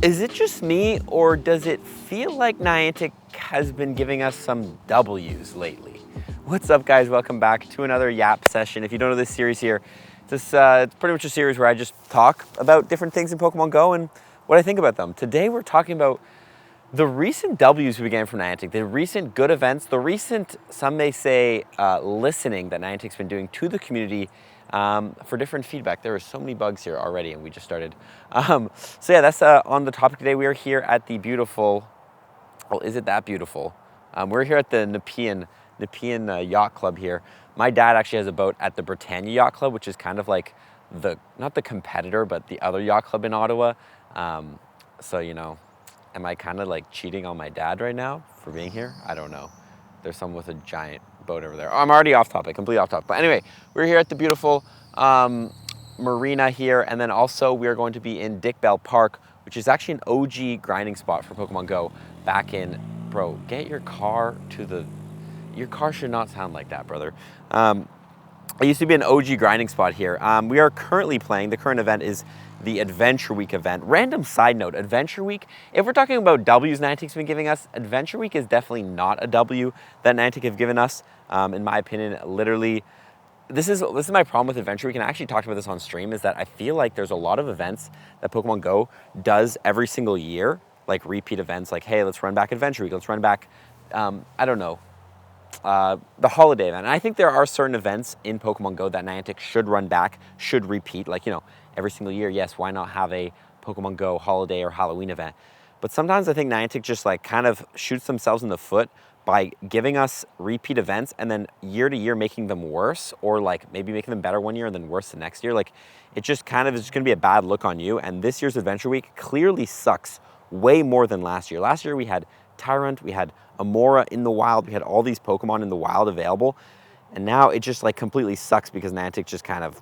Is it just me, or does it feel like Niantic has been giving us some W's lately? What's up, guys? Welcome back to another YAP session. If you don't know this series here, it's pretty much a series where I just talk about different things in Pokemon Go and what I think about them. Today we're talking about the recent W's we began from Niantic, the recent good events, the recent, some may say, listening that Niantic's been doing to the community for different feedback. There are so many bugs here already, and we just started. So yeah, that's on the topic today. We are here at the beautiful, well, is it that beautiful? We're here at the Nepean Yacht Club here. My dad actually has a boat at the Britannia Yacht Club, which is kind of like not the competitor, but the other yacht club in Ottawa. So, you know, am I kind of like cheating on my dad right now for being here? I don't know. There's someone with a giant boat over there. Oh, I'm already off topic, completely off topic. But anyway, we're here at the beautiful marina here. And then also we are going to be in Dick Bell Park, which is actually an OG grinding spot for Pokemon Go back in, bro, get your car to the, your car should not sound like that, brother. It used to be an OG grinding spot here. We are currently playing, the current event is the Adventure Week event. Random side note, Adventure Week, if we're talking about W's Niantic's been giving us, Adventure Week is definitely not a W that Niantic have given us. In my opinion, literally, this is my problem with Adventure Week, and I actually talked about this on stream, is that I feel like there's a lot of events that Pokemon Go does every single year, like repeat events, like, hey, let's run back Adventure Week, let's run back, I don't know, the holiday event. And I think there are certain events in Pokemon Go that Niantic should run back, should repeat, like, you know, every single year. Yes, why not have a Pokemon Go holiday or Halloween event? But sometimes I think Niantic just like kind of shoots themselves in the foot by giving us repeat events and then year to year making them worse, or like maybe making them better one year and then worse the next year. Like, it just kind of is just gonna be a bad look on you. And this year's Adventure Week clearly sucks way more than last year. Last year we had Tyrant, we had Amora in the wild, we had all these Pokemon in the wild available, and now it just like completely sucks because Niantic just kind of,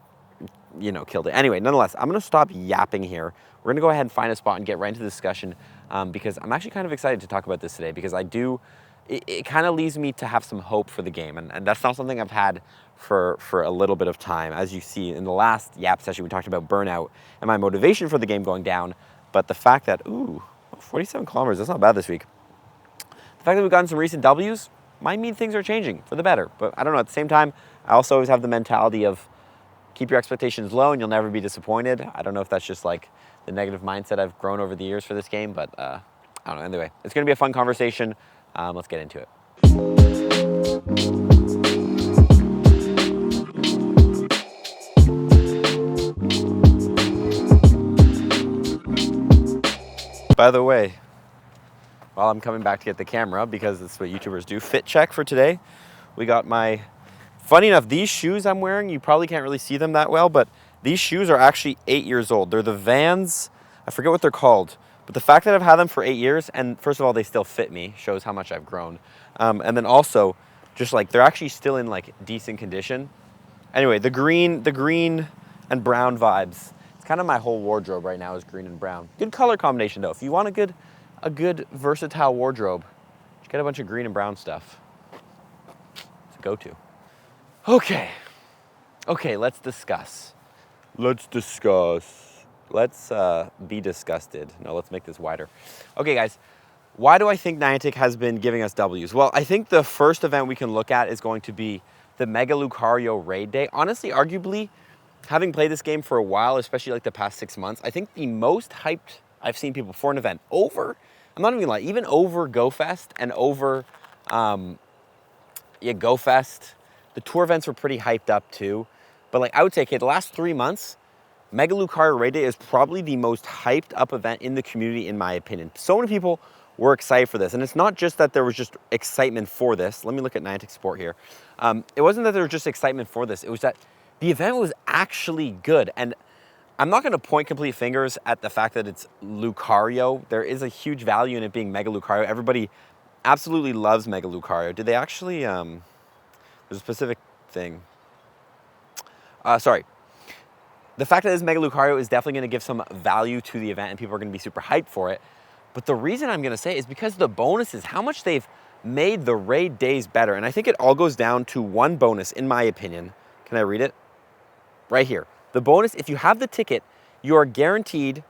you know, killed it. Anyway, nonetheless, I'm gonna stop yapping here. We're gonna go ahead and find a spot and get right into the discussion because I'm actually kind of excited to talk about this today, because it kind of leads me to have some hope for the game, and that's not something I've had for a little bit of time. As you see in the last YAP session, we talked about burnout and my motivation for the game going down, but the fact that, 47 kilometers, that's not bad this week. The fact that we've gotten some recent W's might mean things are changing for the better. But I don't know, at the same time, I also always have the mentality of keep your expectations low and you'll never be disappointed. I don't know if that's just like the negative mindset I've grown over the years for this game, but I don't know. Anyway, it's gonna be a fun conversation. Let's get into it. By the way, while I'm coming back to get the camera, because that's what YouTubers do, fit check for today. We got my, funny enough, these shoes I'm wearing, you probably can't really see them that well, but these shoes are actually 8 years old. They're the Vans, I forget what they're called, but the fact that I've had them for 8 years, and first of all, they still fit me, shows how much I've grown. And then also, just like, they're actually still in like decent condition. Anyway, the green and brown vibes. It's kind of my whole wardrobe right now is green and brown. Good color combination though. If you want a good versatile wardrobe, just get a bunch of green and brown stuff. It's a go-to. Okay, let's discuss. Let's be disgusted. No, let's make this wider. Okay, guys, why do I think Niantic has been giving us W's? Well, I think the first event we can look at is going to be the Mega Lucario Raid Day. Honestly, arguably, having played this game for a while, especially like the past 6 months, I think the most hyped I've seen people for an event over, I'm not even gonna lie, even over GoFest and over, GoFest, the tour events were pretty hyped up too. But like, I would say, okay, the last 3 months, Mega Lucario Raid Day is probably the most hyped up event in the community, in my opinion. So many people were excited for this. And it's not just that there was just excitement for this. Let me look at Niantic Sport here. It wasn't that there was just excitement for this. It was that the event was actually good. And I'm not going to point complete fingers at the fact that it's Lucario. There is a huge value in it being Mega Lucario. Everybody absolutely loves Mega Lucario. Did they actually, there's a specific thing. Sorry. The fact that it's Mega Lucario is definitely going to give some value to the event and people are going to be super hyped for it. But the reason I'm going to say is because the bonuses, how much they've made the raid days better. And I think it all goes down to one bonus, in my opinion. Can I read it? Right here. The bonus, if you have the ticket, you are guaranteed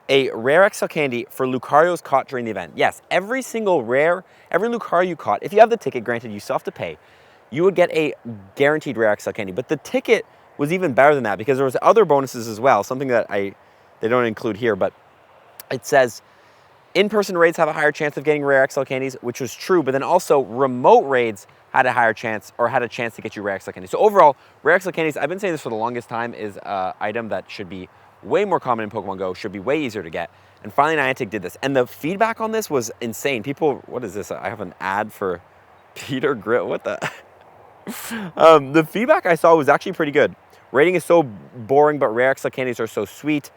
a rare XL candy for Lucario's caught during the event. Yes, every single rare, every Lucario you caught, if you have the ticket, granted you still have to pay, you would get a guaranteed rare XL candy. But the ticket was even better than that because there was other bonuses as well, something that they don't include here, but it says in-person raids have a higher chance of getting rare XL candies, which was true, but then also remote raids had a higher chance, or had a chance to get you rare XL candies. So overall, rare XL candies, I've been saying this for the longest time, is an item that should be way more common in Pokemon Go, should be way easier to get. And finally, Niantic did this. And the feedback on this was insane. People, what is this? I have an ad for Peter Grill. What the? The feedback I saw was actually pretty good. Rating is so boring, but rare XL candies are so sweet.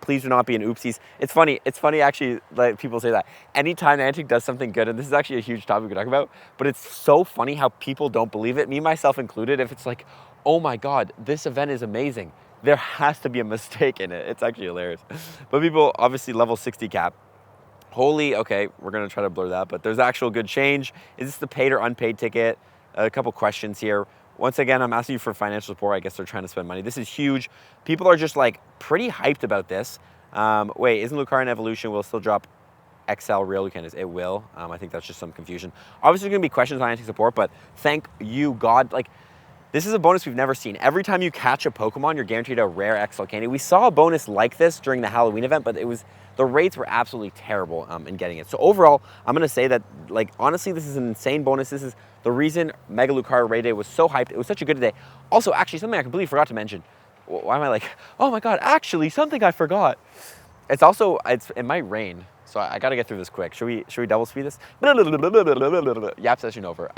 Please do not be an oopsies. It's funny actually, like people say that. Anytime Niantic does something good, and this is actually a huge topic we could talk about, but it's so funny how people don't believe it, me myself included. If it's like, oh my God, this event is amazing, there has to be a mistake in it. It's actually hilarious. But people, obviously level 60 cap. Holy, okay, we're gonna try to blur that, but there's actual good change. Is this the paid or unpaid ticket? A couple questions here. Once again, I'm asking you for financial support. I guess they're trying to spend money. This is huge. People are just like pretty hyped about this. Wait, isn't Lucario in evolution? Will it still drop XL real Lucanos? It will. I think that's just some confusion. Obviously, there's gonna be questions on anti-support, but thank you, God. Like, this is a bonus we've never seen. Every time you catch a Pokemon, you're guaranteed a rare XL candy. We saw a bonus like this during the Halloween event, but the rates were absolutely terrible in getting it. So overall, I'm gonna say that, like, honestly, this is an insane bonus. This is the reason Mega Lucario Raid Day was so hyped. It was such a good day. Also, actually, something I completely forgot to mention. Why am I like, oh my God, actually, something I forgot. It might rain, so I gotta get through this quick. Should we double speed this? Yap session over.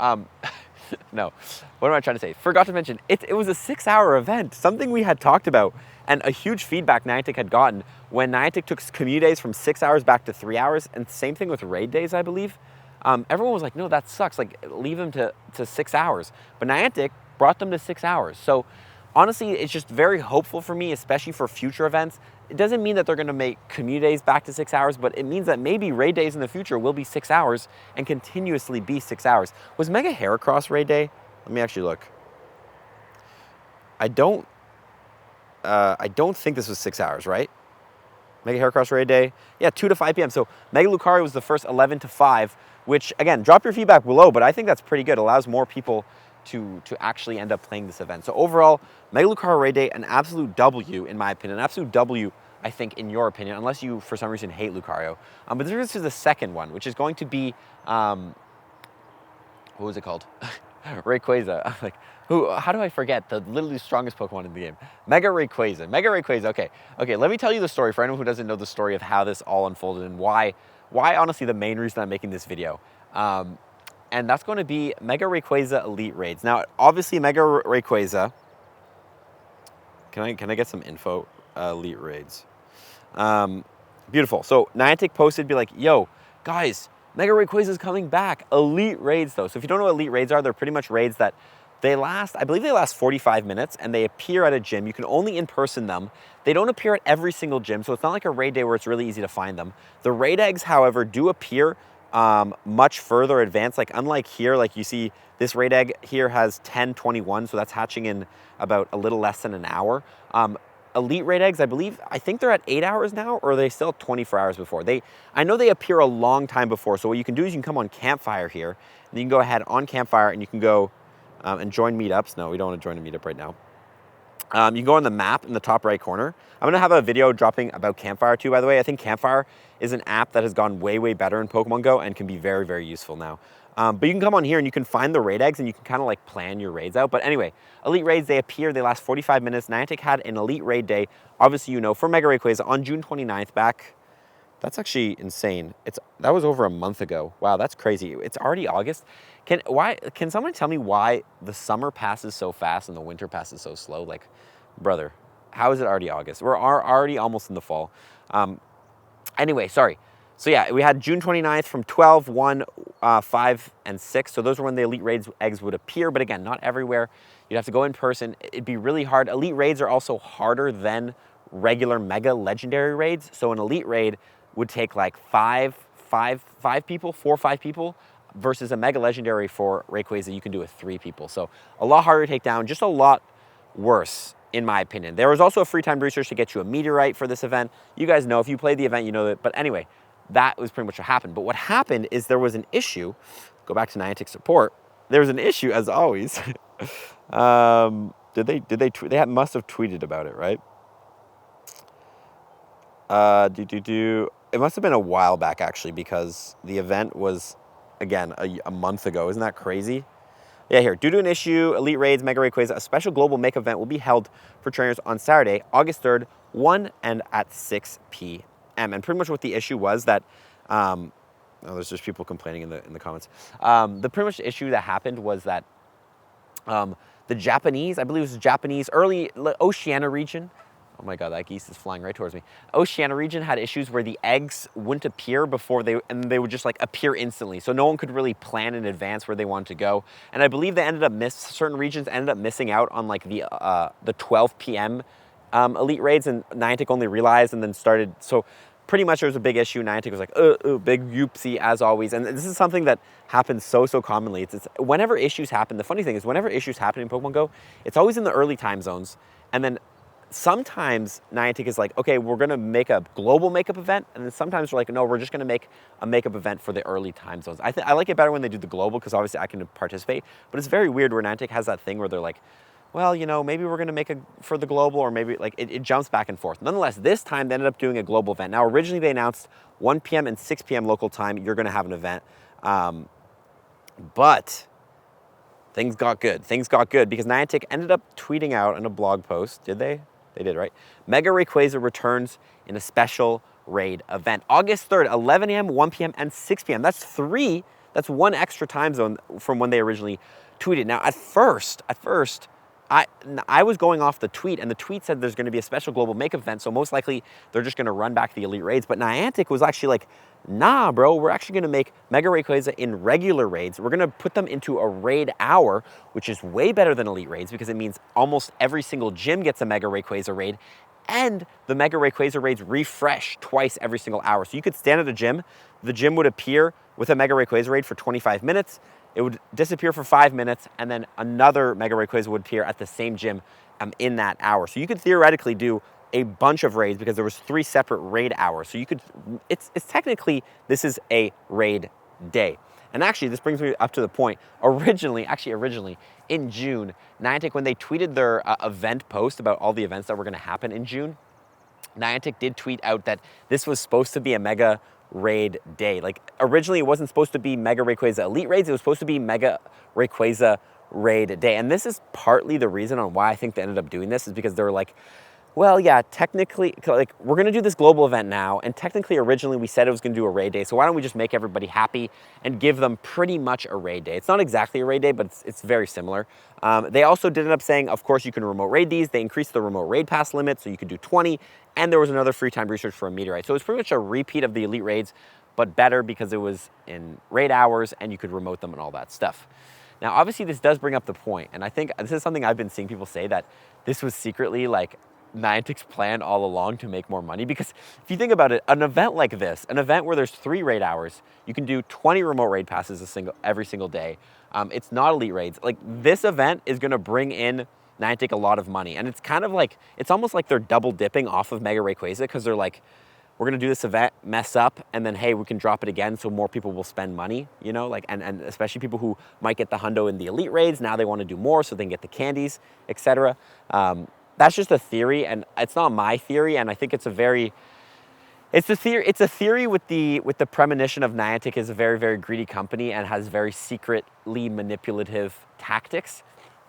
No, what am I trying to say? Forgot to mention, it was a 6-hour event, something we had talked about, and a huge feedback Niantic had gotten when Niantic took community days from 6 hours back to 3 hours, and same thing with raid days, I believe. Everyone was like, no, that sucks, like, leave them to 6 hours. But Niantic brought them to 6 hours. So honestly, it's just very hopeful for me, especially for future events. It doesn't mean that they're gonna make community days back to 6 hours, but it means that maybe raid days in the future will be 6 hours and continuously be 6 hours. Was Mega Heracross raid day? Let me actually look. I don't think this was 6 hours, right? Mega Heracross raid day? Yeah, 2 to 5 p.m. So Mega Lucario was the first 11 to 5, which, again, drop your feedback below, but I think that's pretty good. It allows more people to actually end up playing this event. So overall, Mega Lucario Raid Day, an absolute W in my opinion, an absolute W, I think, in your opinion, unless you for some reason hate Lucario. But this is the second one, which is going to be, what was it called? Rayquaza. I'm like, how do I forget the literally strongest Pokemon in the game? Mega Rayquaza. Mega Rayquaza. Okay, let me tell you the story for anyone who doesn't know the story of how this all unfolded and why honestly the main reason I'm making this video. And that's going to be Mega Rayquaza Elite Raids. Now, obviously, Mega Rayquaza. Can I get some info? Elite Raids. Beautiful. So Niantic posted, be like, yo, guys, Mega Rayquaza is coming back. Elite Raids, though. So if you don't know what Elite Raids are, they're pretty much raids that I believe they last 45 minutes, and they appear at a gym. You can only in-person them. They don't appear at every single gym, so it's not like a raid day where it's really easy to find them. The raid eggs, however, do appear much further advanced. Like, unlike here, like you see this raid egg here has 1021, so that's hatching in about a little less than an hour. Elite raid eggs, I think they're at 8 hours now, or are they still 24 hours before? I know they appear a long time before, so what you can do is you can come on Campfire here, and you can go ahead on Campfire, and you can go and join meetups. No, we don't want to join a meetup right now. You can go on the map in the top right corner. I'm going to have a video dropping about Campfire too, by the way. I think Campfire is an app that has gone way, way better in Pokemon Go and can be very, very useful now. But you can come on here and you can find the raid eggs and you can kind of like plan your raids out. But anyway, Elite Raids, they appear, they last 45 minutes. Niantic had an Elite Raid Day, obviously, you know, for Mega Rayquaza on June 29th back. That's actually insane. That was over a month ago. Wow, that's crazy. It's already August. Can someone tell me why the summer passes so fast and the winter passes so slow? Like, brother, how is it already August? We're already almost in the fall. Anyway, sorry. So yeah, we had June 29th from 12, 1, 5, and 6. So those are when the Elite Raids eggs would appear. But again, not everywhere. You'd have to go in person. It'd be really hard. Elite Raids are also harder than regular Mega Legendary Raids. So an Elite Raid would take like 4 or 5 people, versus a Mega Legendary for Rayquaza, you can do with 3 people. So a lot harder to take down, just a lot worse in my opinion. There was also a free time research to get you a meteorite for this event. You guys know, if you played the event, you know that. But anyway, that was pretty much what happened. But what happened is there was an issue. Go back to Niantic support. There was an issue, as always. Did they tweet? They must have tweeted about it, right? It must have been a while back, actually, because the event was, again, a month ago. Isn't that crazy? Yeah, here. Due to an issue, Elite Raids, Mega Rayquaza, a special global make event will be held for trainers on Saturday, August 3rd, 1 and at 6 p.m. And pretty much what the issue was that, oh, there's just people complaining in the comments. The pretty much issue that happened was that the Japanese, I believe it was the Japanese, early Oceania region. Oh my God, that geese is flying right towards me. Oceania region had issues where the eggs wouldn't appear and they would just like appear instantly. So no one could really plan in advance where they wanted to go. And I believe they ended up certain regions ended up missing out on like the 12 p.m. Elite Raids, and Niantic only realized and then started. So pretty much there was a big issue. Niantic was like, big youpsie as always. And this is something that happens so commonly. It's whenever issues happen, the funny thing is whenever issues happen in Pokemon Go, it's always in the early time zones. And then sometimes Niantic is like, okay, we're gonna make a global makeup event. And then sometimes we're like, no, we're just gonna make a makeup event for the early time zones. I like it better when they do the global because obviously I can participate. But it's very weird where Niantic has that thing where they're like, well, you know, maybe we're going to make for the global, or maybe like it jumps back and forth. Nonetheless, this time they ended up doing a global event. Now, originally they announced 1 p.m. and 6 p.m. local time, you're going to have an event. But things got good. Things got good because Niantic ended up tweeting out in a blog post. Did they? They did, right? Mega Rayquaza returns in a special raid event. August 3rd, 11 a.m., 1 p.m., and 6 p.m. That's one extra time zone from when they originally tweeted. Now, at first, I was going off the tweet, and the tweet said there's going to be a special global make event, so most likely they're just going to run back the Elite Raids. But Niantic was actually like, nah, bro, we're actually going to make Mega Rayquaza in regular raids. We're going to put them into a raid hour, which is way better than Elite Raids because it means almost every single gym gets a Mega Rayquaza raid, and the Mega Rayquaza raids refresh twice every single hour. So you could stand at a gym, the gym would appear with a Mega Rayquaza raid for 25 minutes, it would disappear for 5 minutes, and then another Mega Rayquaza would appear at the same gym in that hour. So you could theoretically do a bunch of raids because there was 3 separate raid hours. So you could, it's technically, this is a raid day. And actually, this brings me up to the point, originally in June, Niantic, when they tweeted their event post about all the events that were gonna happen in June, Niantic did tweet out that this was supposed to be a Mega Raid day. Like originally it wasn't supposed to be Mega Rayquaza Elite Raids, it was supposed to be Mega Rayquaza Raid day. And this is partly the reason on why I think they ended up doing this, is because they were like, well, yeah, technically, like we're gonna do this global event now, and technically originally we said it was gonna do a raid day, so why don't we just make everybody happy and give them pretty much a raid day. It's not exactly a raid day, but it's very similar. They also did end up saying, of course, you can remote raid these. They increased the remote raid pass limit, so you could do 20, and there was another free time research for a meteorite. So it's pretty much a repeat of the Elite Raids, but better because it was in raid hours and you could remote them and all that stuff. Now, obviously, this does bring up the point, and I think this is something I've been seeing people say, that this was secretly like Niantic's plan all along to make more money. Because if you think about it, an event like this, an event where there's 3 raid hours, you can do 20 remote raid passes every single day. It's not Elite Raids. Like this event is going to bring in Niantic a lot of money, and it's kind of like, it's almost like they're double dipping off of Mega Rayquaza, because they're like, we're going to do this event, mess up, and then hey, we can drop it again, so more people will spend money, you know, like, and especially people who might get the hundo in the Elite Raids, now they want to do more so they can get the candies, etc. That's just a theory, and it's not my theory, and I think it's a theory with the premonition of Niantic is a very, very greedy company and has very secretly manipulative tactics.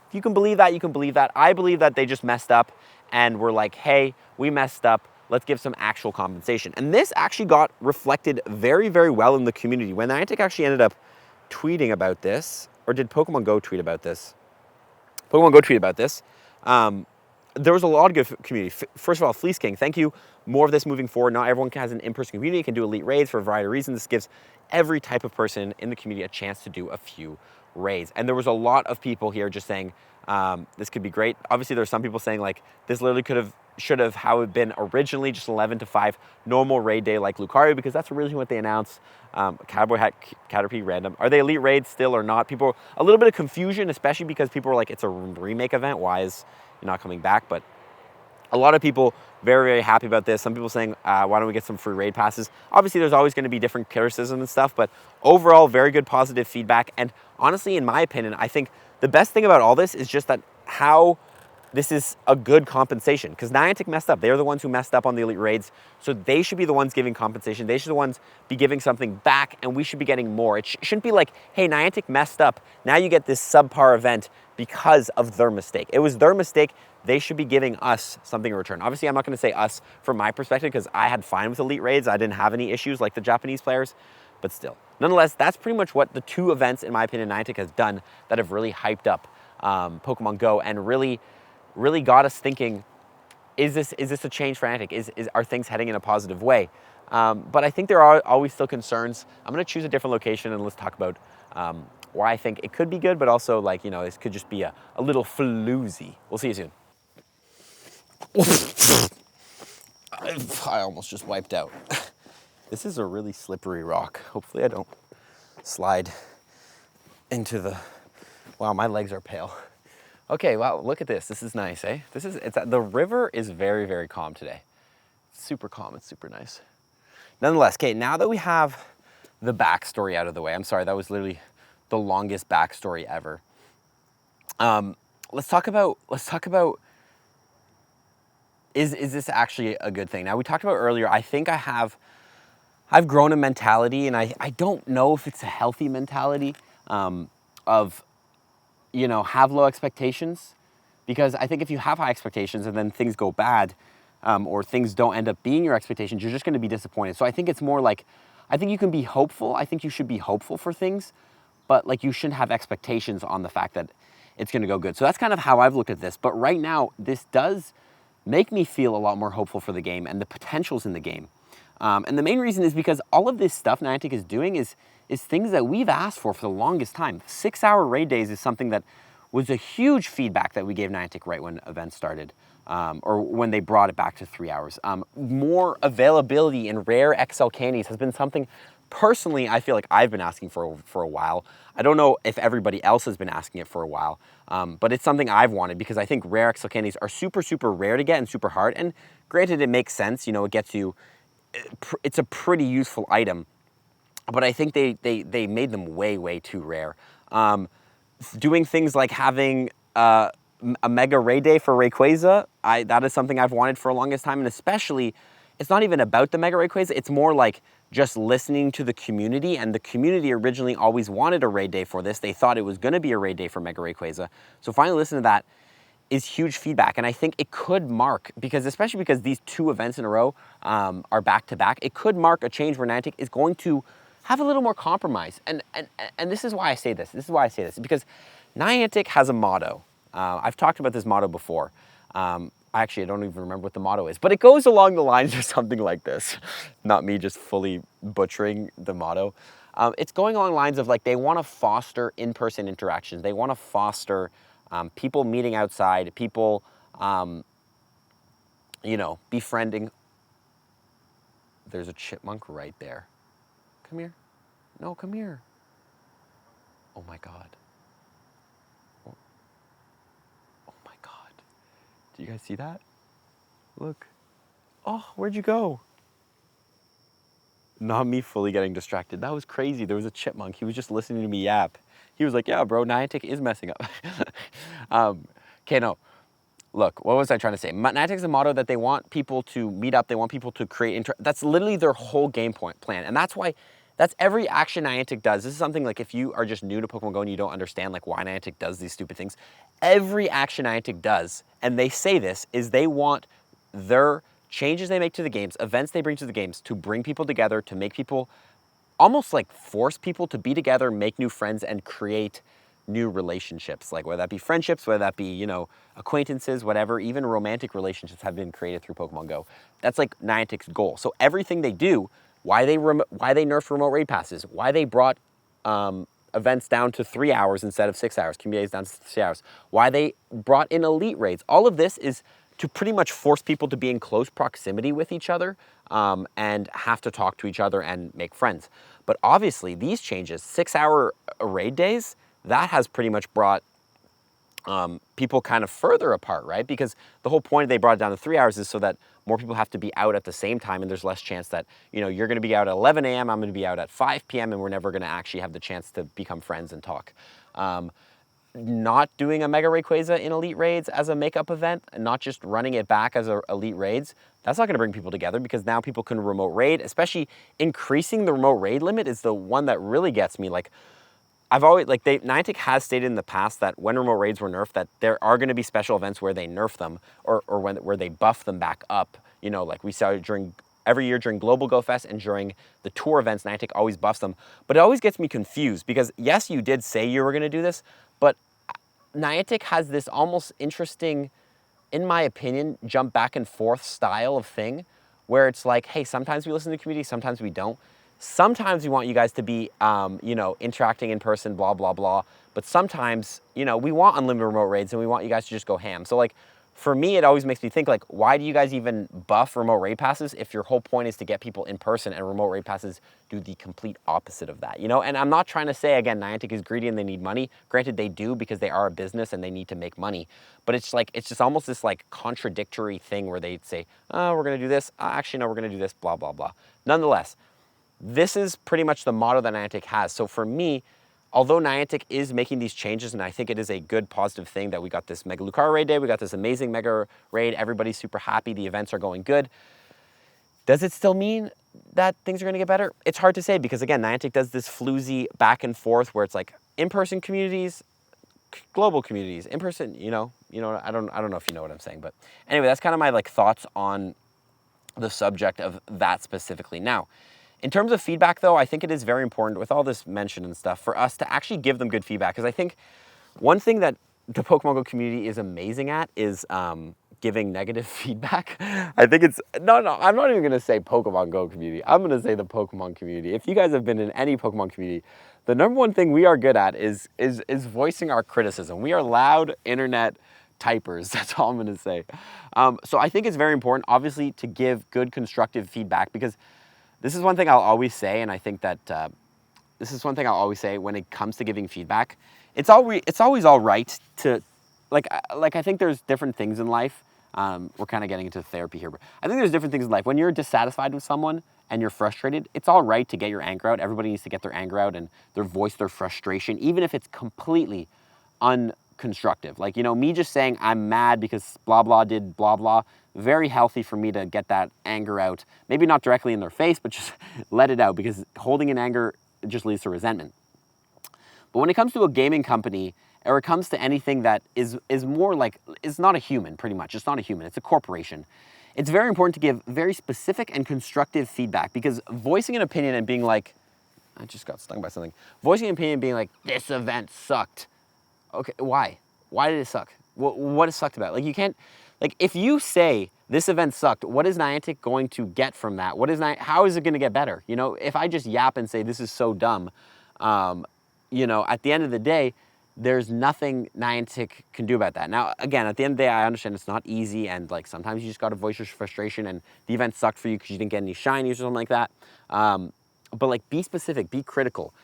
If you can believe that, you can believe that. I believe that they just messed up and were like, hey, we messed up, let's give some actual compensation. And this actually got reflected very, very well in the community. When Niantic actually ended up tweeting about this, or did Pokemon Go tweet about this? Pokemon Go tweeted about this. There was a lot of good community. First of all, Fleece King, thank you. More of this moving forward. Not everyone has an in-person community, can do Elite Raids for a variety of reasons. This gives every type of person in the community a chance to do a few raids. And there was a lot of people here just saying, this could be great. Obviously, there's some people saying like, this literally should have how it been originally, just 11 to 5 normal raid day like Lucario, because that's originally what they announced. Cowboy Hat, Caterpie, random. Are they Elite Raids still or not? People, a little bit of confusion, especially because people were like, it's a remake event. Why is it not coming back? But A lot of people very, very happy about this. Some people saying, why don't we get some free raid passes? Obviously, there's always going to be different criticism and stuff, but overall, very good positive feedback. And honestly, in my opinion, I think the best thing about all this is just that how this is a good compensation, because Niantic messed up. They're the ones who messed up on the Elite Raids, so they should be the ones giving compensation. They should be the ones be giving something back, and we should be getting more. It shouldn't be like, hey, Niantic messed up. Now you get this subpar event because of their mistake. It was their mistake. They should be giving us something in return. Obviously, I'm not going to say us from my perspective, because I had fine with Elite Raids. I didn't have any issues like the Japanese players, but still. Nonetheless, that's pretty much what the two events, in my opinion, Niantic has done that have really hyped up Pokemon Go and really got us thinking, is this a change for Niantic? Are things heading in a positive way? But I think there are always still concerns. I'm going to choose a different location and let's talk about why I think it could be good, but also like, you know, this could just be a little floozy. We'll see you soon. I almost just wiped out. This is a really slippery rock. Hopefully I don't slide into the, wow, my legs are pale. Okay, wow, look at this. This is nice, eh? The river is very, very calm today. Super calm, it's super nice. Nonetheless, okay, now that we have the backstory out of the way, I'm sorry, that was literally the longest backstory ever. Let's talk about, is this actually a good thing? Now, we talked about earlier, I think I've grown a mentality, and I don't know if it's a healthy mentality of, you know, have low expectations, because I think if you have high expectations and then things go bad or things don't end up being your expectations, you're just going to be disappointed. So I think it's more like, I think you can be hopeful. I think you should be hopeful for things, but like you shouldn't have expectations on the fact that it's going to go good. So that's kind of how I've looked at this. But right now, this does make me feel a lot more hopeful for the game and the potentials in the game. And the main reason is because all of this stuff Niantic is doing is things that we've asked for the longest time. 6-hour raid days is something that was a huge feedback that we gave Niantic right when events started, or when they brought it back to 3 hours. More availability in rare XL candies has been something, personally, I feel like I've been asking for a while. I don't know if everybody else has been asking it for a while, but it's something I've wanted because I think rare XL candies are super, super rare to get and super hard. And granted, it makes sense, you know, it gets you, it's a pretty useful item. But I think they made them way, way too rare. Doing things like having a mega raid day for Rayquaza, that is something I've wanted for the longest time. And especially, it's not even about the mega Rayquaza. It's more like just listening to the community. And the community originally always wanted a raid day for this. They thought it was going to be a raid day for mega Rayquaza. So finally listening to that is huge feedback. And I think it could mark, because especially because these two events in a row are back to back, it could mark a change where Niantic is going to have a little more compromise. And this is why I say this. This is why I say this. Because Niantic has a motto. I've talked about this motto before. Actually, I don't even remember what the motto is. But it goes along the lines of something like this. Not me just fully butchering the motto. It's going along the lines of like they want to foster in-person interactions. They want to foster people meeting outside, people, you know, befriending. There's a chipmunk right there. Come here. No, come here. Oh my God. Oh my God. Do you guys see that? Look. Oh, where'd you go? Not me fully getting distracted. That was crazy. There was a chipmunk. He was just listening to me yap. He was like, yeah, bro, Niantic is messing up. Okay, no. Look, what was I trying to say? Niantic's a motto that they want people to meet up. They want people to create. That's literally their whole game plan. And that's why, that's every action Niantic does. This is something like if you are just new to Pokemon Go and you don't understand like why Niantic does these stupid things. Every action Niantic does, and they say this, is they want their changes they make to the games, events they bring to the games, to bring people together, to make people, almost like force people to be together, make new friends, and create new relationships, like whether that be friendships, whether that be, you know, acquaintances, whatever, even romantic relationships have been created through Pokemon Go. That's like Niantic's goal. So everything they do, why they nerfed remote raid passes, why they brought events down to 3 hours instead of 6 hours, communities down to 3 hours, why they brought in elite raids. All of this is to pretty much force people to be in close proximity with each other and have to talk to each other and make friends. But obviously these changes, 6-hour raid days, that has pretty much brought people kind of further apart, right? Because the whole point they brought it down to 3 hours is so that more people have to be out at the same time, and there's less chance that, you know, you're going to be out at 11 a.m., I'm going to be out at 5 p.m., and we're never going to actually have the chance to become friends and talk. Not doing a Mega Rayquaza in Elite Raids as a makeup event, and not just running it back as a Elite Raids, that's not going to bring people together, because now people can remote raid. Especially increasing the remote raid limit is the one that really gets me. Like, I've always, like, Niantic has stated in the past that when remote raids were nerfed, that there are going to be special events where they nerf them, or where they buff them back up. You know, like we saw during every year during Global Go Fest and during the tour events, Niantic always buffs them. But it always gets me confused, because yes, you did say you were going to do this, but Niantic has this almost interesting, in my opinion, jump back and forth style of thing, where it's like, hey, sometimes we listen to the community, sometimes we don't. Sometimes we want you guys to be, you know, interacting in person, blah, blah, blah. But sometimes, you know, we want unlimited remote raids and we want you guys to just go ham. So, like, for me, it always makes me think, like, why do you guys even buff remote raid passes if your whole point is to get people in person, and remote raid passes do the complete opposite of that, you know? And I'm not trying to say, again, Niantic is greedy and they need money. Granted, they do, because they are a business and they need to make money. But it's like, it's just almost this, like, contradictory thing where they'd say, oh, we're going to do this. Actually, no, we're going to do this, blah, blah, blah. Nonetheless, this is pretty much the motto that Niantic has. So for me, although Niantic is making these changes, and I think it is a good positive thing that we got this Mega Lucario raid day, we got this amazing Mega raid, everybody's super happy, the events are going good. Does it still mean that things are going to get better? It's hard to say, because again, Niantic does this floozy back and forth where it's like in-person communities, global communities, in-person, you know, I don't know if you know what I'm saying, but anyway, that's kind of my, like, thoughts on the subject of that specifically. Now, in terms of feedback, though, I think it is very important, with all this mention and stuff, for us to actually give them good feedback. Because I think one thing that the Pokemon Go community is amazing at is giving negative feedback. I think it's, no, I'm not even going to say Pokemon Go community. I'm going to say the Pokemon community. If you guys have been in any Pokemon community, the number one thing we are good at is voicing our criticism. We are loud internet typers. That's all I'm going to say. So I think it's very important, obviously, to give good constructive feedback, because this is one thing I'll always say, and I think that this is one thing I'll always say when it comes to giving feedback. It's always all right to, like I think there's different things in life. We're kind of getting into therapy here, but I think there's different things in life. When you're dissatisfied with someone and you're frustrated, it's all right to get your anger out. Everybody needs to get their anger out and voice their frustration, even if it's completely unconstructive. Like, you know, me just saying I'm mad because blah blah did blah blah, very healthy for me to get that anger out. Maybe not directly in their face, but just let it out, because holding in anger just leads to resentment. But when it comes to a gaming company, or it comes to anything that is more like, it's not a human, pretty much. It's not a human, it's a corporation. It's very important to give very specific and constructive feedback, because voicing an opinion and being like, I just got stung by something. Voicing an opinion and being like, this event sucked. Okay, why? Why did it suck? What it sucked about? Like, you can't, like, if you say this event sucked, what is Niantic going to get from that? How is it going to get better? You know, if I just yap and say this is so dumb, you know, at the end of the day, there's nothing Niantic can do about that. Now, again, at the end of the day, I understand it's not easy, and, like, sometimes you just got to voice your frustration, and the event sucked for you because you didn't get any shinies or something like that. But, like, be specific, be critical.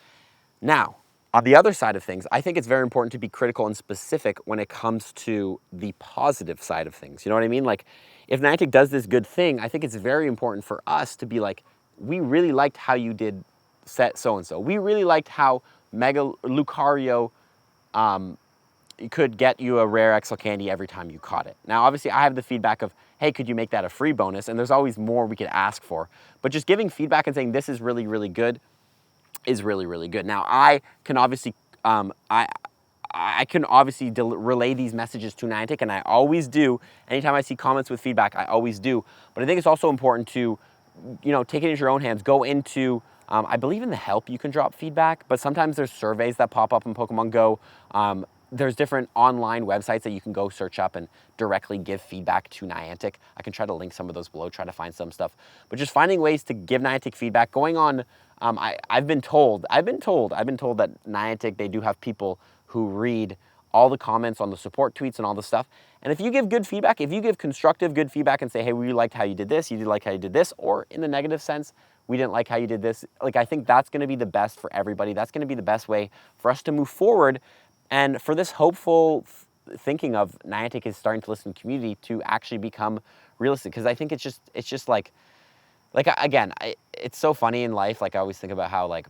Now, on the other side of things, I think it's very important to be critical and specific when it comes to the positive side of things. You know what I mean? Like, if Niantic does this good thing, I think it's very important for us to be like, we really liked how you did set so-and-so. We really liked how Mega Lucario could get you a rare XL candy every time you caught it. Now, obviously, I have the feedback of, hey, could you make that a free bonus? And there's always more we could ask for. But just giving feedback and saying this is really, really good is really, really good. Now, I can obviously, I can obviously relay these messages to Niantic, and I always do. Anytime I see comments with feedback, I always do. But I think it's also important to, you know, take it into your own hands. Go into, I believe in the help you can drop feedback, but sometimes there's surveys that pop up in Pokemon Go. There's different online websites that you can go search up and directly give feedback to Niantic. I can try to link some of those below, try to find some stuff. But just finding ways to give Niantic feedback. Going on, I've been told that Niantic, they do have people who read all the comments on the support tweets and all the stuff. And if you give good feedback, if you give constructive good feedback and say, hey, we liked how you did this, you did like how you did this, or in the negative sense, we didn't like how you did this, like, I think that's going to be the best for everybody. That's going to be the best way for us to move forward and for this hopeful thinking of Niantic is starting to listen to the community to actually become realistic. Because I think it's just like again, it's so funny in life. Like I always think about how like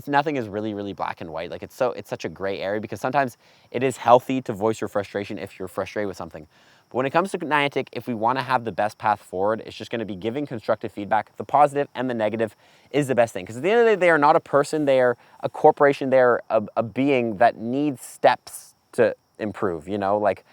nothing is really black and white. Like it's such a gray area, because sometimes it is healthy to voice your frustration if you're frustrated with something. But when it comes to Niantic, if we want to have the best path forward, it's just going to be giving constructive feedback. The positive and the negative is the best thing. Because at the end of the day, they are not a person. They are a corporation. They are a being that needs steps to improve, you know? Like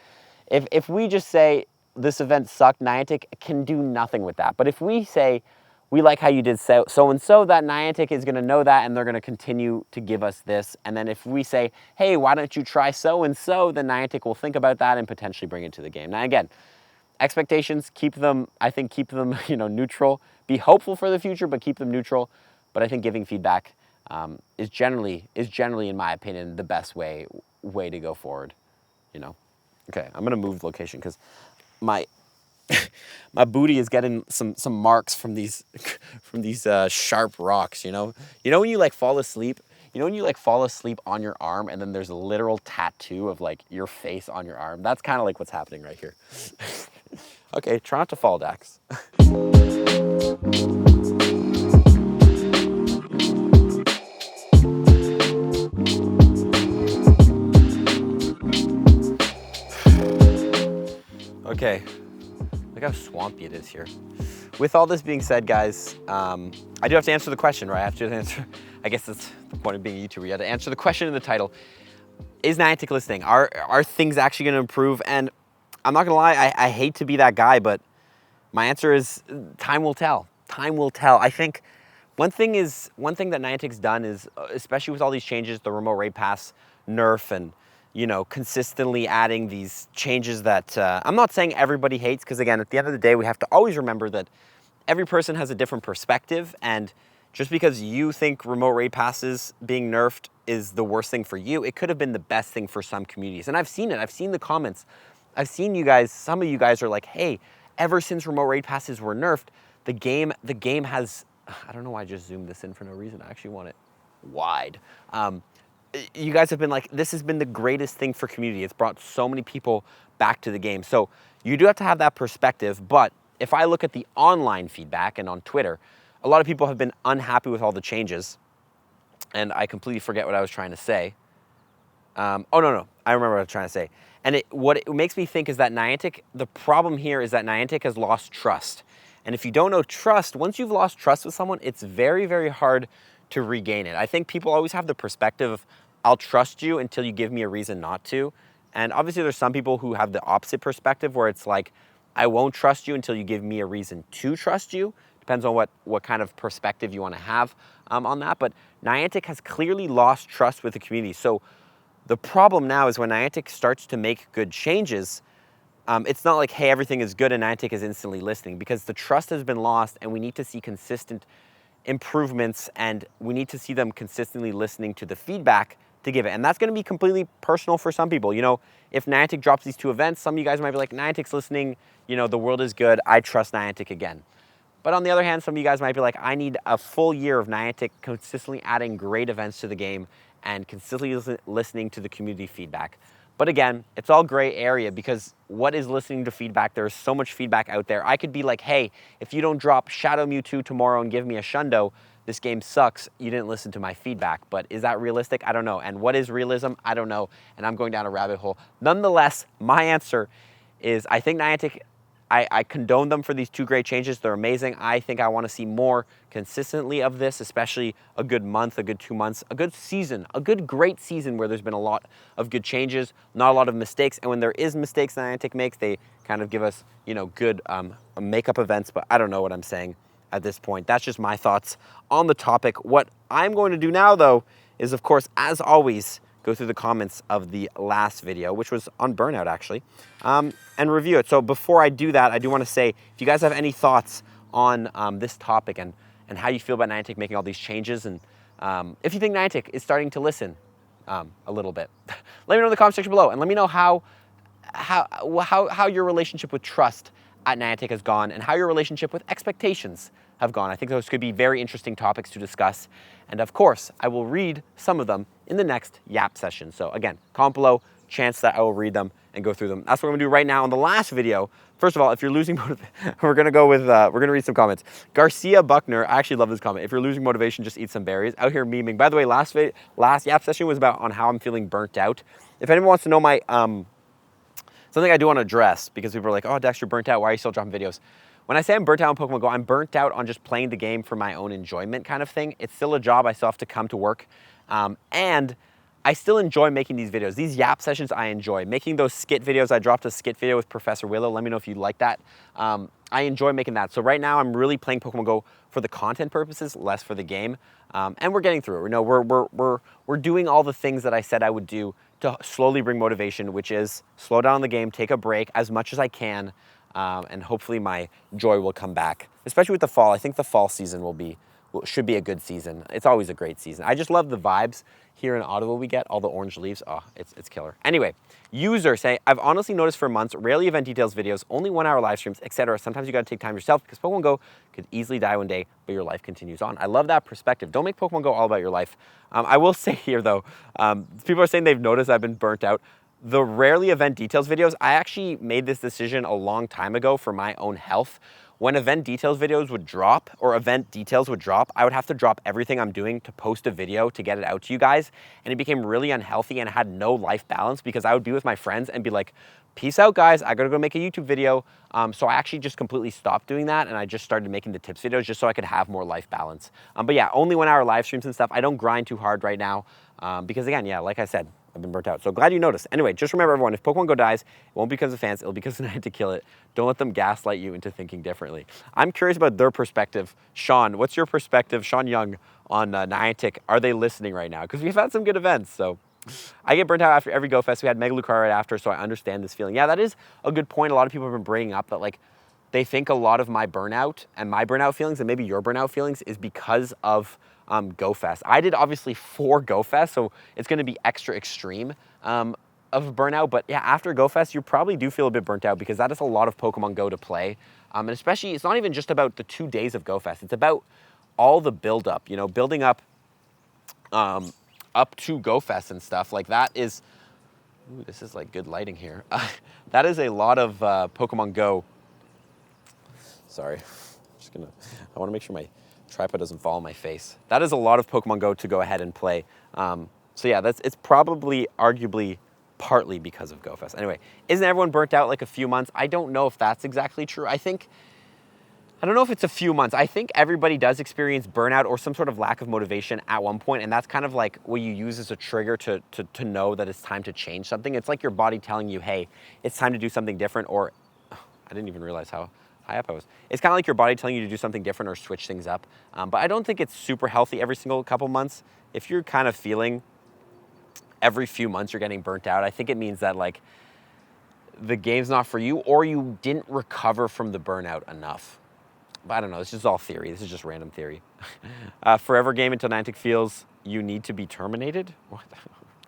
if we just say this event sucked, Niantic can do nothing with that. But if we say, we like how you did so-and-so, that Niantic is going to know that, and they're going to continue to give us this. And then if we say, hey, why don't you try so-and-so, then Niantic will think about that and potentially bring it to the game. Now, again, expectations, keep them, you know, neutral. Be hopeful for the future, but keep them neutral. But I think giving feedback is generally, in my opinion, the best way to go forward, you know. Okay, I'm going to move location because my booty is getting some marks from these sharp rocks, you know. You know when you like fall asleep, on your arm and then there's a literal tattoo of like your face on your arm. That's kind of like what's happening right here. Okay, try not to fall, Dax. Okay. Look how swampy it is here. With all this being said, guys, I do have to answer the question, right? I have to answer, I guess that's the point of being a YouTuber. You have to answer the question in the title. Is Niantic listening? Are things actually going to improve? And I'm not going to lie, I hate to be that guy, but my answer is time will tell. Time will tell. I think one thing that Niantic's done is, especially with all these changes, the remote raid pass nerf, and you know, consistently adding these changes that I'm not saying everybody hates, because again, at the end of the day, we have to always remember that every person has a different perspective, and just because you think remote raid passes being nerfed is the worst thing for you, it could have been the best thing for some communities. And I've seen it. I've seen the comments. I've seen you guys, some of you guys are like, hey, ever since remote raid passes were nerfed, the game has, I don't know why I just zoomed this in for no reason. I actually want it wide. You guys have been like, this has been the greatest thing for community. It's brought so many people back to the game. So you do have to have that perspective. But if I look at the online feedback and on Twitter, a lot of people have been unhappy with all the changes. And I completely forget what I was trying to say. Oh, no, I remember what I was trying to say. And what it makes me think is that Niantic, the problem here is that Niantic has lost trust. And if you don't know trust, once you've lost trust with someone, it's very, very hard to regain it. I think people always have the perspective of, I'll trust you until you give me a reason not to. And obviously there's some people who have the opposite perspective where it's like, I won't trust you until you give me a reason to trust you. Depends on what kind of perspective you want to have on that. But Niantic has clearly lost trust with the community. So the problem now is when Niantic starts to make good changes, it's not like, hey, everything is good and Niantic is instantly listening, because the trust has been lost and we need to see consistent improvements, and we need to see them consistently listening to the feedback to give it. And that's going to be completely personal for some people. You know, if Niantic drops these two events, some of you guys might be like, Niantic's listening, you know, the world is good, I trust Niantic again. But on the other hand, some of you guys might be like, I need a full year of Niantic consistently adding great events to the game and consistently listening to the community feedback. But again, it's all gray area, because what is listening to feedback? There's so much feedback out there. I could be like, hey, if you don't drop Shadow Mewtwo tomorrow and give me a Shundo, this game sucks. You didn't listen to my feedback. But is that realistic? I don't know. And what is realism? I don't know. And I'm going down a rabbit hole. Nonetheless, my answer is I think Niantic, I condone them for these two great changes. They're amazing. I think I want to see more consistently of this, especially a good month, a good 2 months, a good season, a good great season where there's been a lot of good changes, not a lot of mistakes. And when there is mistakes that Niantic makes, they kind of give us, you know, good makeup events. But I don't know what I'm saying at this point. That's just my thoughts on the topic. What I'm going to do now, though, is, of course, as always, go through the comments of the last video, which was on Burnout, actually, and review it. So before I do that, I do want to say, if you guys have any thoughts on this topic and how you feel about Niantic making all these changes, and if you think Niantic is starting to listen a little bit, let me know in the comment section below, and let me know how your relationship with trust at Niantic has gone, and how your relationship with expectations have gone. I think those could be very interesting topics to discuss. And of course, I will read some of them in the next YAP session. So again, comment below, chance that I will read them and go through them. That's what we're gonna do right now. On the last video, first of all, if you're losing motivation, we're gonna read some comments. Garcia Buckner, I actually love this comment. If you're losing motivation, just eat some berries. Out here memeing. By the way, last YAP session was about on how I'm feeling burnt out. If anyone wants to know my, something I do want to address, because people are like, oh, Dex, you're burnt out. Why are you still dropping videos? When I say I'm burnt out on Pokemon Go, I'm burnt out on just playing the game for my own enjoyment kind of thing. It's still a job. I still have to come to work. And I still enjoy making these videos. These YAP sessions I enjoy. Making those skit videos. I dropped a skit video with Professor Willow. Let me know if you like that. I enjoy making that. So right now I'm really playing Pokemon Go for the content purposes, less for the game. And we're getting through it. You know, we're doing all the things that I said I would do to slowly bring motivation, which is slow down the game, take a break as much as I can, and hopefully my joy will come back. Especially with the fall. I think the fall season should be a good season. It's always a great season. I just love the vibes here in Ottawa we get, all the orange leaves. Oh, it's killer. Anyway, user say, I've honestly noticed for months, rarely event details videos, only 1 hour live streams, etc. Sometimes you gotta take time yourself because Pokemon Go could easily die one day, but your life continues on. I love that perspective. Don't make Pokemon Go all about your life. I will say here though, people are saying they've noticed I've been burnt out. The rarely event details videos, I actually made this decision a long time ago for my own health. When event details videos would drop, or event details would drop, I would have to drop everything I'm doing to post a video to get it out to you guys. And it became really unhealthy and I had no life balance because I would be with my friends and be like, peace out guys, I gotta go make a YouTube video. So I actually just completely stopped doing that and I just started making the tips videos just so I could have more life balance. But yeah, only 1 hour live streams and stuff. I don't grind too hard right now because again, yeah, like I said, I've been burnt out. So glad you noticed. Anyway, just remember everyone, if Pokemon Go dies, it won't be because of fans, it'll be because of Niantic to kill it. Don't let them gaslight you into thinking differently. I'm curious about their perspective. Sean, what's your perspective, Sean Young, on Niantic? Are they listening right now? Because we've had some good events, so. I get burnt out after every Go Fest. We had Mega Lucario right after, so I understand this feeling. Yeah, that is a good point. A lot of people have been bringing up that, like, they think a lot of my burnout and my burnout feelings and maybe your burnout feelings is because of Go Fest. I did obviously 4 Go Fest, so it's going to be extra extreme of burnout. But yeah, after Go Fest, you probably do feel a bit burnt out because that is a lot of Pokemon Go to play. And especially, it's not even just about the 2 days of Go Fest. It's about all the build up, you know, building up to Go Fest and stuff. Like that is, ooh, this is like good lighting here. That is a lot of Pokemon Go. Sorry, I want to make sure my tripod doesn't fall on my face. That is a lot of Pokemon Go to go ahead and play. So yeah, it's probably arguably partly because of Go Fest. Anyway, isn't everyone burnt out like a few months? I don't know if that's exactly true. I don't know if it's a few months. I think everybody does experience burnout or some sort of lack of motivation at one point, and that's kind of like what you use as a trigger to know that it's time to change something. It's like your body telling you, hey, it's time to do something different, or I didn't even realize how high up I was. It's kind of like your body telling you to do something different or switch things up. But I don't think it's super healthy every single couple months. If you're kind of feeling every few months you're getting burnt out, I think it means that like the game's not for you or you didn't recover from the burnout enough. But I don't know, this is all theory. This is just random theory. Forever game until Niantic feels you need to be terminated? What?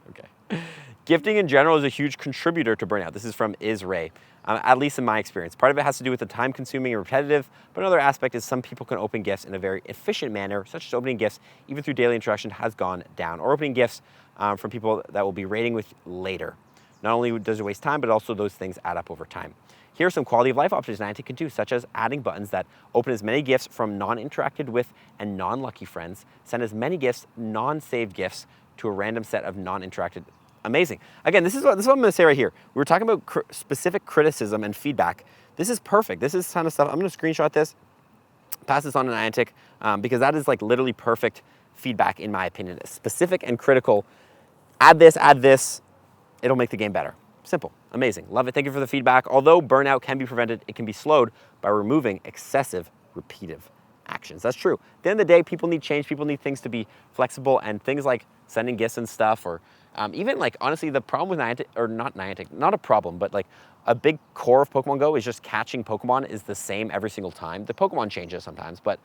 Okay. Gifting in general is a huge contributor to burnout. This is from Ray. At least in my experience. Part of it has to do with the time-consuming and repetitive, but another aspect is some people can open gifts in a very efficient manner, such as opening gifts even through daily interaction has gone down, or opening gifts from people that will be raiding with later. Not only does it waste time, but also those things add up over time. Here are some quality of life options Niantic can do, such as adding buttons that open as many gifts from non-interacted with and non-lucky friends, send as many gifts, non-saved gifts, to a random set of non-interacted. Amazing. Again, this is what I'm going to say right here. We were talking about specific criticism and feedback. This is perfect. This is kind of stuff. I'm going to screenshot this, pass this on to Niantic, because that is like literally perfect feedback in my opinion. It's specific and critical. Add this. It'll make the game better. Simple. Amazing. Love it. Thank you for the feedback. Although burnout can be prevented, it can be slowed by removing excessive repetitive actions. That's true. At the end of the day, people need change. People need things to be flexible, and things like sending gifts and stuff, or even like, honestly, the problem with Niantic, or not Niantic, not a problem, but like a big core of Pokemon Go is just catching Pokemon is the same every single time. The Pokemon changes sometimes, but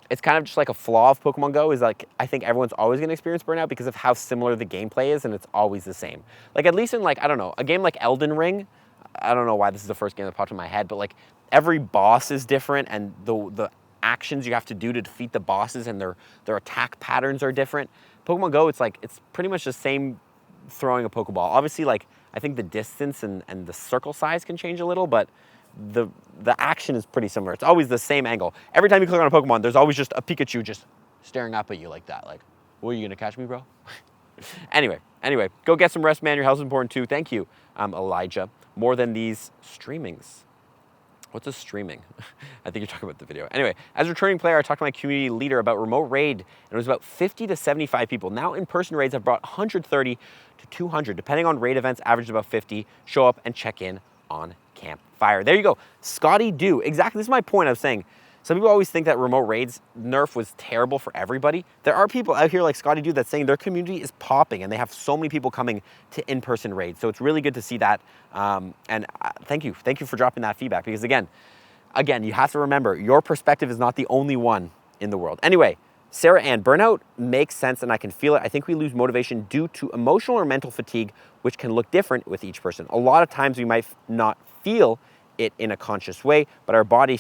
it's kind of just like a flaw of Pokemon Go is like, I think everyone's always going to experience burnout because of how similar the gameplay is, and it's always the same. Like at least in like, I don't know, a game like Elden Ring, I don't know why this is the first game that popped in my head, but like every boss is different, and the actions you have to do to defeat the bosses and their attack patterns are different. Pokemon Go, it's like, it's pretty much the same throwing a Pokeball. Obviously, like, I think the distance and the circle size can change a little, but the action is pretty similar. It's always the same angle. Every time you click on a Pokemon, there's always just a Pikachu just staring up at you like that. Like, what, are you gonna catch me, bro? Anyway, go get some rest, man. Your health is important too. Thank you, Elijah. More than these streamings. What's a streaming? I think you're talking about the video. Anyway, as a returning player, I talked to my community leader about remote raid, and it was about 50 to 75 people. Now in-person raids have brought 130 to 200. Depending on raid events, average about 50. Show up and check in on campfire. There you go. Scotty Do. Exactly, this is my point I was saying. Some people always think that remote raids nerf was terrible for everybody. There are people out here like Scotty Do that's saying their community is popping and they have so many people coming to in-person raids. So it's really good to see that. Thank you for dropping that feedback, because again, you have to remember your perspective is not the only one in the world. Anyway, Sarah Ann, burnout makes sense and I can feel it. I think we lose motivation due to emotional or mental fatigue, which can look different with each person. A lot of times we might not feel it in a conscious way, but our body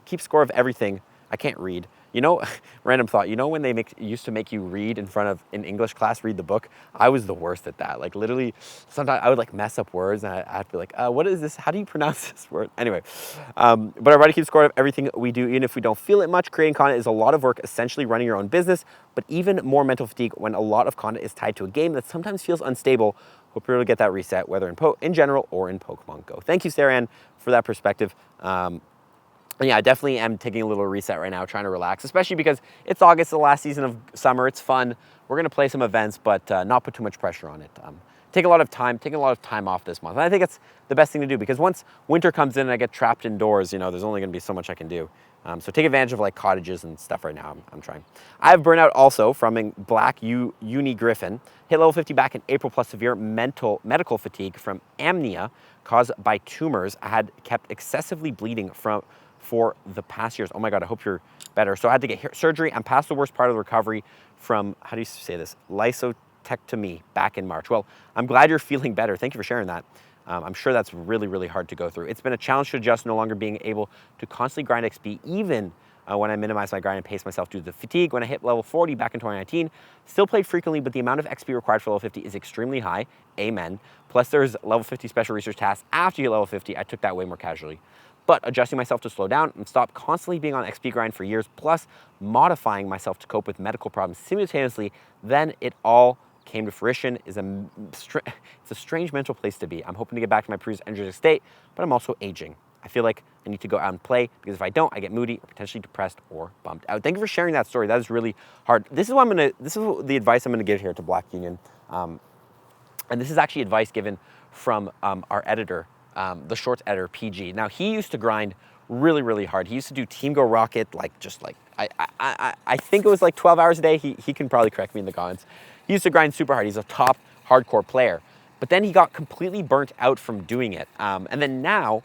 keep score of everything. I can't read. You know, random thought, you know when they used to make you read in front of, in English class, read the book? I was the worst at that. Like literally, sometimes I would like mess up words and I'd be like, what is this? How do you pronounce this word? Anyway, but our body keeps score of everything we do, even if we don't feel it much. Creating content is a lot of work, essentially running your own business, but even more mental fatigue when a lot of content is tied to a game that sometimes feels unstable. Hope you're able to get that reset, whether in general or in Pokemon Go. Thank you, Sarah Ann, for that perspective. And yeah, I definitely am taking a little reset right now, trying to relax, especially because it's August, the last season of summer. It's fun. We're going to play some events, but not put too much pressure on it. Taking a lot of time off this month. And I think it's the best thing to do, because once winter comes in and I get trapped indoors, you know, there's only going to be so much I can do. So take advantage of like cottages and stuff right now. I'm trying. I have burnout also from Black Uni Griffin. Hit level 50 back in April, plus severe medical fatigue from anemia caused by tumors. I had kept excessively bleeding for the past years. Oh my God, I hope you're better. So I had to get surgery. I'm past the worst part of the recovery from, how do you say this? Lysotectomy back in March. Well, I'm glad you're feeling better. Thank you for sharing that. I'm sure that's really, really hard to go through. It's been a challenge to adjust, no longer being able to constantly grind XP, even when I minimize my grind and pace myself due to the fatigue. When I hit level 40 back in 2019, still played frequently, but the amount of XP required for level 50 is extremely high. Amen. Plus there's level 50 special research tasks after you hit level 50. I took that way more casually. But adjusting myself to slow down and stop constantly being on XP grind for years, plus modifying myself to cope with medical problems simultaneously, then it all came to fruition. It's a strange mental place to be. I'm hoping to get back to my previous energetic state, but I'm also aging. I feel like I need to go out and play, because if I don't, I get moody or potentially depressed or bummed out. Thank you for sharing that story. That is really hard. This is the advice I'm gonna give here to Black Union. And this is actually advice given from our editor, the shorts editor, PG. Now, he used to grind really, really hard. He used to do Team Go Rocket, I think it was like 12 hours a day. He can probably correct me in the comments. He used to grind super hard. He's a top hardcore player. But then he got completely burnt out from doing it. And then now,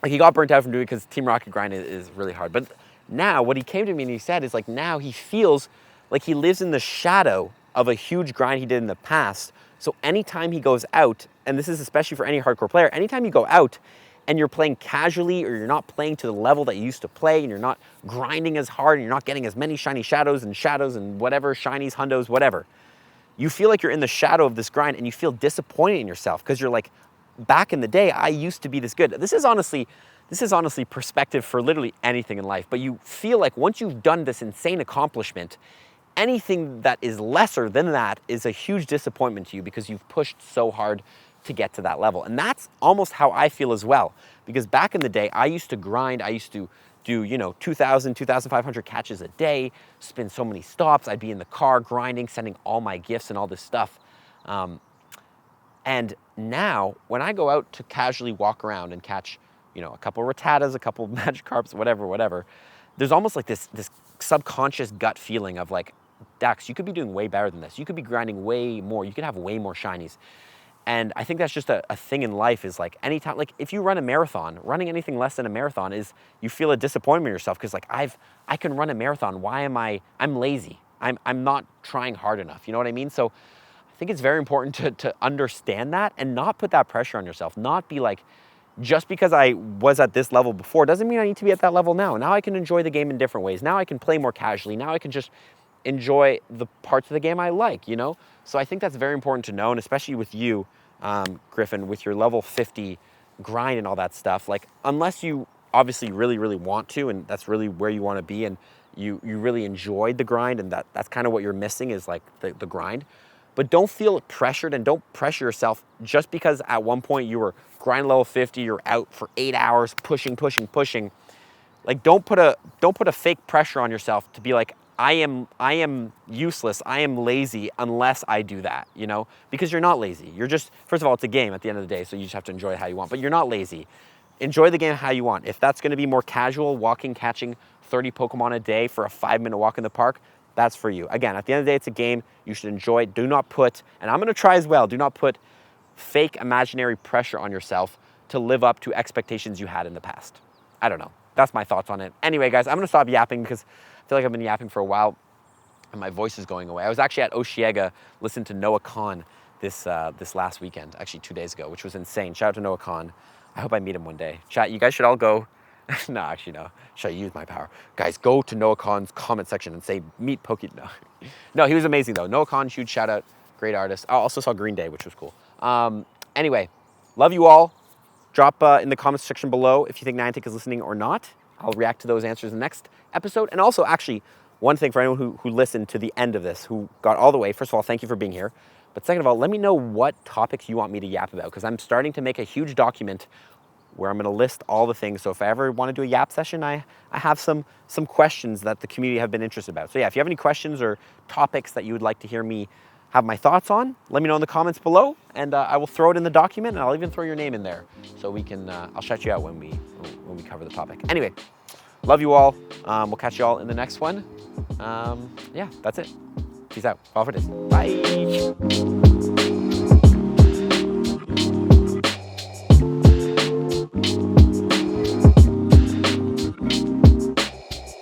like, he got burnt out from doing it because Team Rocket grind is really hard. But now, what he came to me and he said is, like, now he feels like he lives in the shadow of a huge grind he did in the past. So anytime he goes out, and this is especially for any hardcore player, anytime you go out and you're playing casually, or you're not playing to the level that you used to play, and you're not grinding as hard, and you're not getting as many shiny shadows and whatever, shinies, hundos, whatever, you feel like you're in the shadow of this grind and you feel disappointed in yourself, because you're like, back in the day, I used to be this good. This is honestly perspective for literally anything in life. But you feel like once you've done this insane accomplishment, anything that is lesser than that is a huge disappointment to you, because you've pushed so hard to get to that level. And that's almost how I feel as well, because back in the day, I used to grind. I used to do, 2,000, 2,500 catches a day, spin so many stops. I'd be in the car grinding, sending all my gifts and all this stuff. And now when I go out to casually walk around and catch, a couple Rattatas, a couple Magikarps, whatever, there's almost like this subconscious gut feeling of like, Dax, you could be doing way better than this. You could be grinding way more. You could have way more shinies. And I think that's just a thing in life, is like, anytime, like if you run a marathon, running anything less than a marathon is, you feel a disappointment in yourself, because like I can run a marathon. Why am I'm lazy. I'm not trying hard enough. You know what I mean? So I think it's very important to understand that and not put that pressure on yourself. Not be like, just because I was at this level before doesn't mean I need to be at that level now. Now I can enjoy the game in different ways. Now I can play more casually. Now I can just enjoy the parts of the game I like, you know? So I think that's very important to know, and especially with you, Griffin, with your level 50 grind and all that stuff, like unless you obviously really, really want to, and that's really where you want to be, and you really enjoyed the grind, and that's kind of what you're missing is like the grind. But don't feel pressured and don't pressure yourself just because at one point you were grind level 50, you're out for 8 hours pushing. Like don't put a fake pressure on yourself to be like, I am useless, I am lazy unless I do that, you know? Because you're not lazy. You're just, first of all, it's a game at the end of the day, so you just have to enjoy it how you want, but you're not lazy. Enjoy the game how you want. If that's gonna be more casual, walking, catching 30 Pokemon a day for a 5-minute walk in the park, that's for you. Again, at the end of the day, it's a game. You should enjoy it. Do not put, and I'm gonna try as well, do not put fake imaginary pressure on yourself to live up to expectations you had in the past. I don't know. That's my thoughts on it. Anyway, guys, I'm gonna stop yapping because I feel like I've been yapping for a while and my voice is going away. I was actually at Oshiega listening to Noah Khan this last weekend, actually 2 days ago, which was insane. Shout out to Noah Khan. I hope I meet him one day. Chat, you guys should all go. No, actually, no. Should I use my power? Guys, go to Noah Khan's comment section and say, meet Poke. No. No, he was amazing, though. Noah Khan, huge shout out. Great artist. I also saw Green Day, which was cool. Anyway, love you all. Drop in the comments section below if you think Niantic is listening or not. I'll react to those answers in the next episode. And also, actually, one thing for anyone who listened to the end of this, who got all the way, first of all, thank you for being here. But second of all, let me know what topics you want me to yap about, because I'm starting to make a huge document where I'm going to list all the things. So if I ever want to do a yap session, I have some questions that the community have been interested about. So yeah, if you have any questions or topics that you would like to hear me have my thoughts on, let me know in the comments below, and I will throw it in the document, and I'll even throw your name in there so we can. I'll shout you out when we cover the topic. Anyway, love you all. We'll catch you all in the next one. Yeah, that's it. Peace out. Off it is. Bye.